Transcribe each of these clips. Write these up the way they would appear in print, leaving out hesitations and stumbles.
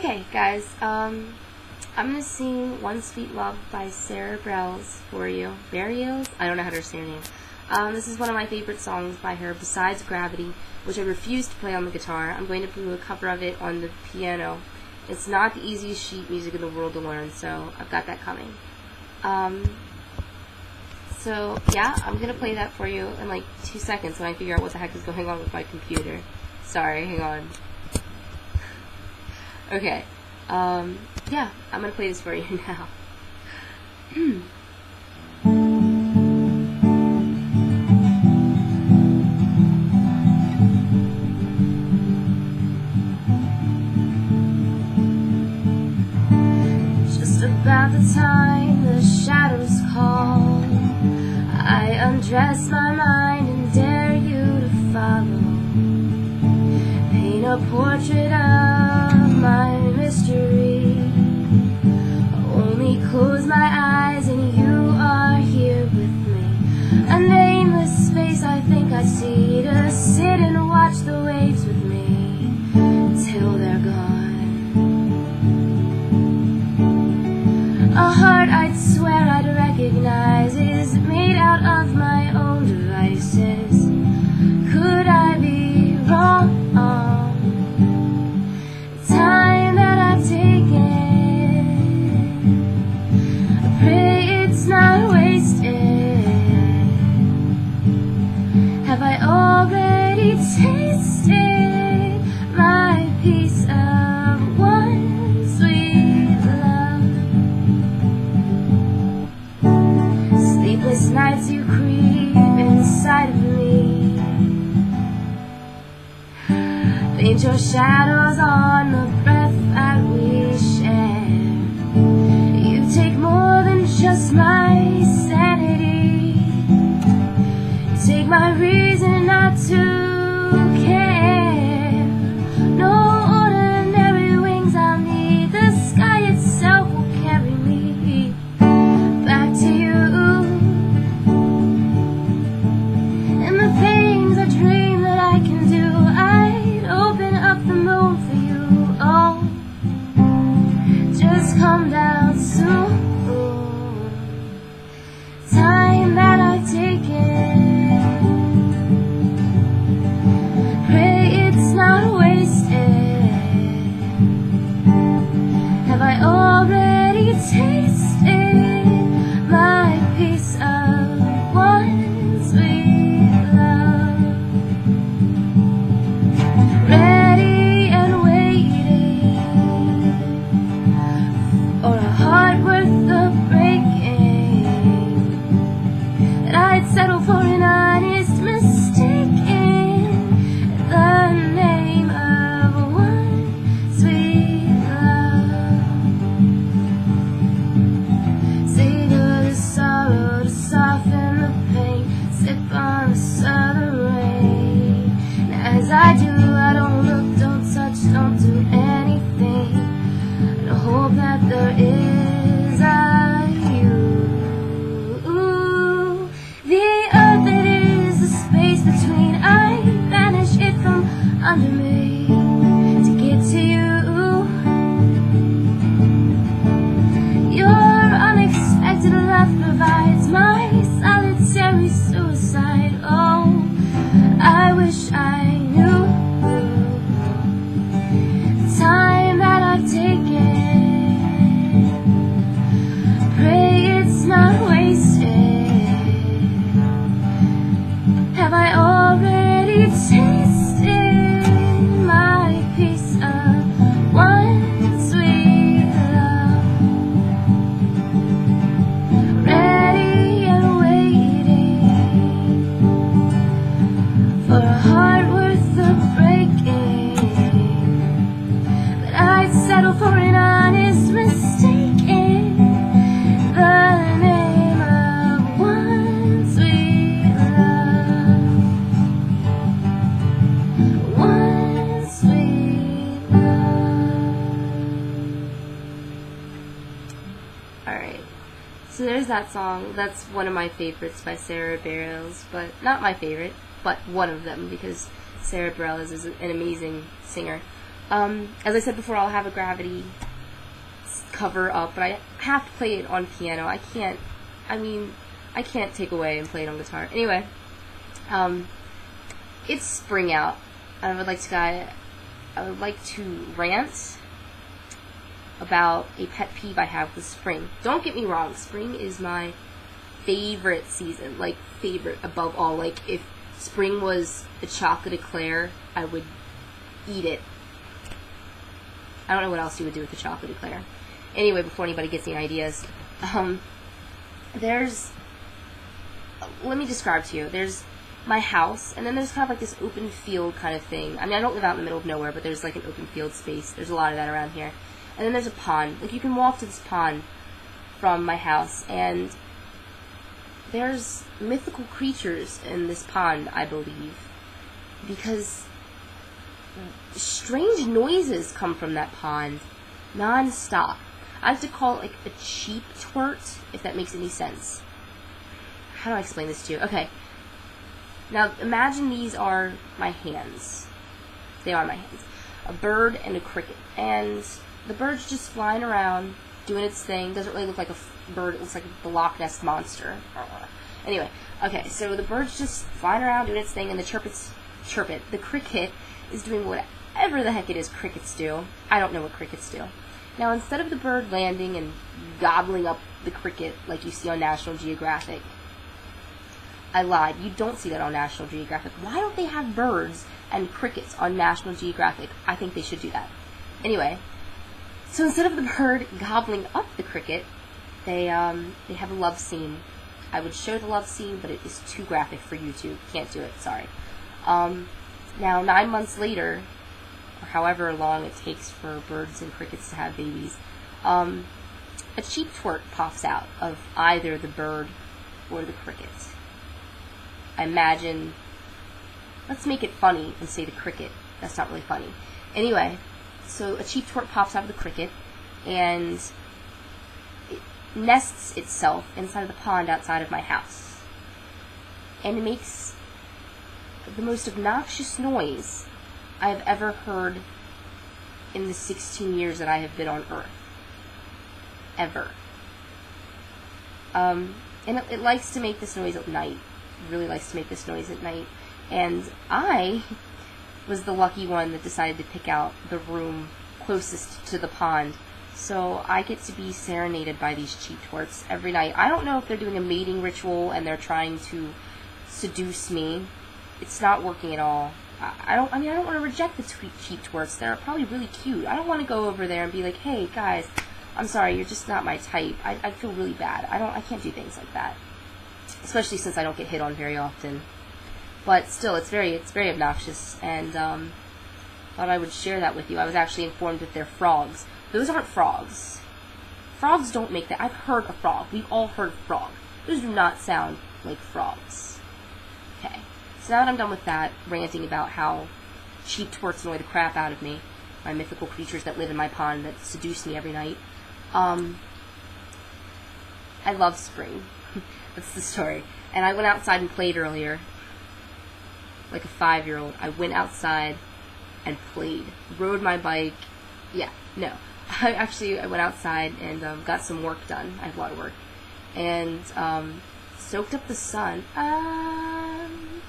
Okay, guys, I'm gonna sing One Sweet Love by Sara Barielles for you. Barielles? I don't know how to say her name. This is one of my favorite songs by her, besides Gravity, which I refuse to play on the guitar. I'm going to do a cover of it on the piano. It's not the easiest sheet music in the world to learn, so I've got that coming. So, yeah, I'm going to play that for you in like 2 seconds when I figure out what the heck is going on with my computer. Sorry, hang on. Okay, yeah, I'm going to play this for you now. Just about the time the shadows call, I undress my mind and dare you to follow. Paint a portrait of my mystery. Only close my eyes and you are here with me. A nameless space I think I see, to sit and watch the waves with me till they're gone. A heart I'd swear I'd recognize is made out of my own devices. Could I be wrong? The time that I've taken, I pray it's not wasted. Have I already tasted my piece of one sweet love? Sleepless nights you creep inside of me. Paint your shadows on the breath that we share. You take more than just my sanity. You take my reason not to care. No ordinary wings I'll need. The sky itself will carry me back to you. And the things I dream that I can do, I'd open up the moon for you. Oh, just come down soon. Time that I've taken, pray it's not wasted. Have I already tasted my piece of one sweet love? Ready and waiting for a heart worth the breaking, that I'd settle for an honest mistake in the name of one sweet love. Savor the sorrow to soften the pain, sip on the southern rain. And as I do, I don't look, don't touch, don't do anything, and I hope that there is a you. The earth, it is the space between. I banish it from under me to get to you. Your unexpected love provides my solitary suicide. Oh, I wish I knew the time that I've taken. Pray it's not wasted. Have I already tasted my piece of one sweet love? Ready and waiting for a heart worth the breaking, but I'd settle for an honest mistake in the name of one sweet love. One sweet love. Alright, so there's that song. That's one of my favorites by Sara Barielles, but not my favorite, but one of them, because Sara Barielles is an amazing singer. As I said before, I'll have a gravity cover up, but I have to play it on piano. I can't take away and play it on guitar. Anyway, it's spring out. I would like to rant about a pet peeve I have with spring. Don't get me wrong, spring is my favorite season, like favorite above all. Like if spring was a chocolate eclair, I would eat it. I don't know what else you would do with the chocolate eclair. Anyway, before anybody gets any ideas, let me describe to you. There's my house, and then there's kind of like this open field kind of thing. I mean, I don't live out in the middle of nowhere, but there's like an open field space. There's a lot of that around here. And then there's a pond. Like, you can walk to this pond from my house, and there's mythical creatures in this pond, I believe, because strange noises come from that pond non-stop. I have to call it like a cheap twirt, if that makes any sense. How do I explain this to you? Okay. Now, imagine these are my hands. They are my hands. A bird and a cricket. And the bird's just flying around, doing its thing. Doesn't really look like a bird. It looks like the Loch Ness Monster. Anyway, okay, so the bird's just flying around, doing its thing, and the cricket is doing whatever the heck it is crickets do. I don't know what crickets do. Now, instead of the bird landing and gobbling up the cricket like you see on National Geographic, I lied. You don't see that on National Geographic. Why don't they have birds and crickets on National Geographic? I think they should do that. Anyway, so instead of the bird gobbling up the cricket, they have a love scene. I would show the love scene, but it is too graphic for YouTube. Can't do it. Sorry. Now, 9 months later, or however long it takes for birds and crickets to have babies, a cheap twerk pops out of either the bird or the cricket. I imagine, let's make it funny and say the cricket. That's not really funny. Anyway, so a cheap twerk pops out of the cricket, and it nests itself inside of the pond outside of my house. And it makes the most obnoxious noise I have ever heard in the 16 years that I have been on Earth. Ever. And it likes to make this noise at night. It really likes to make this noise at night. And I was the lucky one that decided to pick out the room closest to the pond. So I get to be serenaded by these cheap twerks every night. I don't know if they're doing a mating ritual and they're trying to seduce me. It's not working at all. I don't want to reject the cheap twerks. They're probably really cute. I don't want to go over there and be like, hey, guys, I'm sorry, you're just not my type. I feel really bad. I can't do things like that. Especially since I don't get hit on very often. But still, it's very obnoxious, and thought I would share that with you. I was actually informed that they're frogs. Those aren't frogs. Frogs don't make that. I've heard a frog. We've all heard frog. Those do not sound like frogs. Okay. So now that I'm done with that, ranting about how cheap twerks annoy the crap out of me, my mythical creatures that live in my pond that seduce me every night, I love spring. That's the story. And I went outside and played earlier. Like a 5-year-old. I went outside and played. Rode my bike. Yeah, no. I went outside and got some work done. I have a lot of work. And soaked up the sun. I'm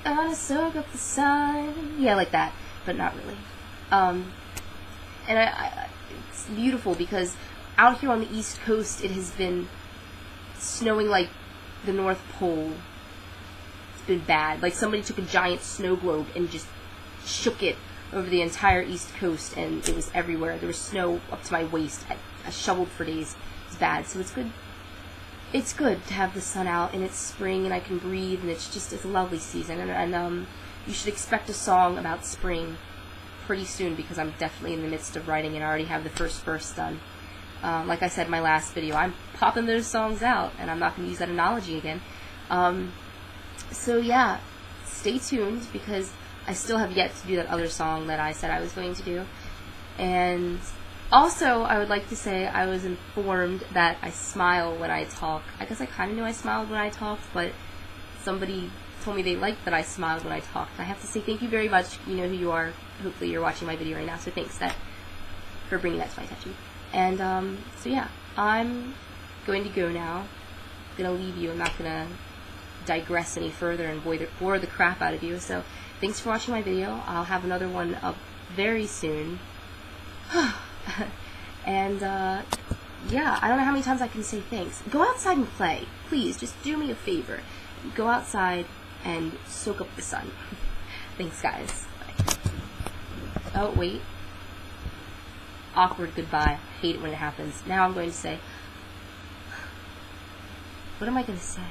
gonna soak up the sun. Yeah, like that. But not really. And it's beautiful because out here on the East Coast it has been snowing like the North Pole. It's been bad. Like somebody took a giant snow globe and just shook it over the entire East Coast, and it was everywhere. There was snow up to my waist. I shoveled for days. It's bad. So it's good. It's good to have the sun out, and it's spring, and I can breathe, and it's a lovely season. And you should expect a song about spring pretty soon, because I'm definitely in the midst of writing, and I already have the first verse done. Like I said in my last video, I'm popping those songs out, and I'm not going to use that analogy again. So yeah, stay tuned, because I still have yet to do that other song that I said I was going to do. And also, I would like to say I was informed that I smile when I talk. I guess I kind of knew I smiled when I talked, but somebody told me they liked that I smiled when I talked. I have to say thank you very much. You know who you are. hopefully you're watching my video right now, so thanks for bringing that to my attention. And so yeah, I'm going to go now. I'm going to leave you. I'm not going to digress any further and bore the crap out of you. So thanks for watching my video. I'll have another one up very soon. And yeah, I don't know how many times I can say thanks. Go outside and play. Please, just do me a favor. Go outside and soak up the sun. Thanks, guys. Bye. Oh, wait. Awkward goodbye. I hate it when it happens. Now I'm going to say... What am I going to say?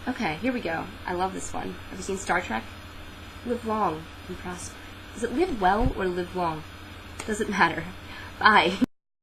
Okay, here we go. I love this one. Have you seen Star Trek? Live long and prosper. Is it live well or live long? Doesn't matter. Bye.